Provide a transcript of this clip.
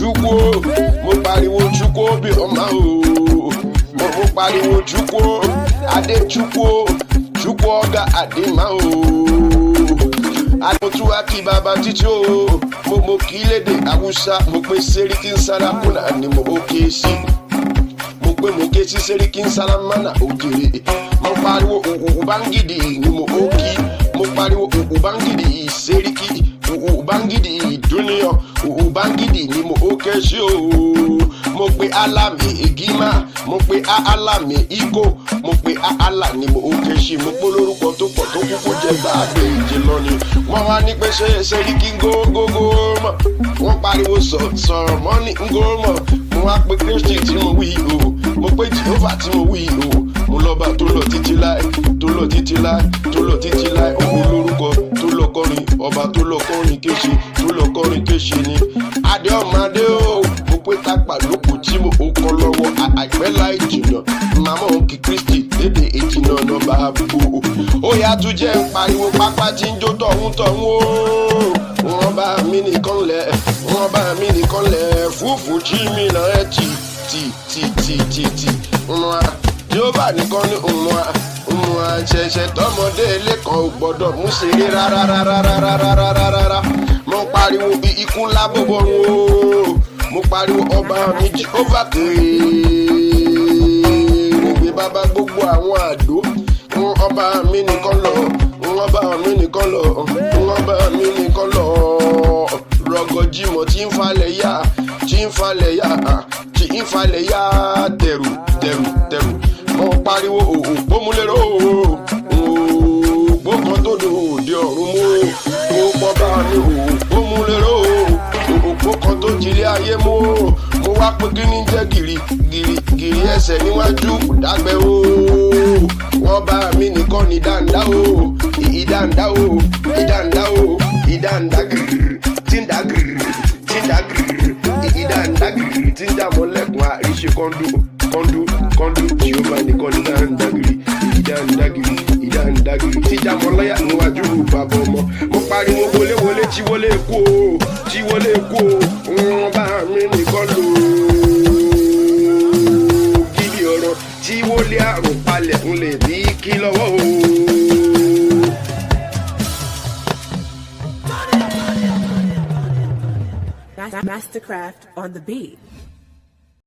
chukwu, mo pariwo chukwu bí ọmọ o. Mo pariwo chukwu, adé chukwu, chukwu ọ̀gá adé ma o. Àtúntò akí bàbá títí o. Mo kí lédè Awúsá, mo pe Sẹ́ríkí Sárákúnà ni mo ké sí. Mo pe mo ké sí Sẹ́ríkí Sárámánà òjèrè. Mo pariwo Ubangidi ni mo kí. Mo pariwo Ubangidi Sẹ́ríkí. Ubangidi Dúníyàn. Ubangidi ni mo ké sí o. Mo pe Alami Egima. Mo pe Alami Igo. Mo pe Allah ni mo ké sí. Mo pé lórúkọ tó pọ̀ tó kúkú jẹ́ gbàgbé ìjìnlọ ni. Wọ́n wá ní pé Sẹ́ríkí ngógógó mọ̀. Wọ́n pariwo sọ̀rọ̀ mọ́ni ngómọ̀. Mo wá pe Kristi tí mo wí o. Mo pe Jehova tí mo wí o. Mo lọ́ba tó lọ títí láì, tó lọ títí láì, tó lọ títí láì. Òun lórúkọ tó lọ kọrin, ọba tó lọ kọrin kéṣe, tó lọ kọrin kéṣe ni. Adé ọmọdé o. Mo pe tápà lóko tí mo kọ lọ́wọ́ àìpẹ́ láì jìnnà. Màmá òkè Kristi lédè ìjìnnà náà bá bò. Ó yá tún jẹ́ ń pariwo pápá tí ń jó tọ̀hún o. Wọ́n bá mi nìkan lẹ̀, wọ́n bá mi nìkan lẹ̀. Fúfú tí mi náà ẹ̀ tì. Jehova nìkan ní òun àṣẹ̀ṣẹ̀ tọmọdé lẹ́kàn ò gbọ́dọ̀ mú ṣeré rárá. Mo pariwo bí ikú ńlá bọ̀bọ̀rún o. Mo pariwo ọba mi Jehova kéré. Gbé bàbá gbogbo àwọn àdó. Ọba mi nìkan lọ. Ọba mi nìkan lọ. Ọba mi nìkan lọ. Rọgọjímọ̀ tí ń falẹ̀ yá. Tí ń falẹ̀ yá tẹ̀rù. Mo pariwo òpómúlérò òpó kan tó do òde ọ̀run mú. Mo pọ̀ bá mi òpómúlérò òpó kan tó jílé ayé mú. Mo wá pé kí ní jẹ́ gìrì ẹsẹ̀ níwájú dágbẹ́ o. Wọ́n bá mi nìkan ní dáńdá o. Ìdáńdá gìrì tí ń dá gìrì ìdáńdá gìrì tí ń dá mọ́lẹ́kùn àríṣe kọ́ndú Jehova nìkan ní ìdáńdá gìrì tí já mọ́ lọ́yà níwájú bàbá ọmọ. Mo pariwo wọlé tí wọlé kú o. Wọ́n bá mi nìkan lò gidi ọ̀rọ̀ tí wọlé àrùn palẹ̀ ń lè bí kí lọ́wọ́ o. Mastercraft on the beat.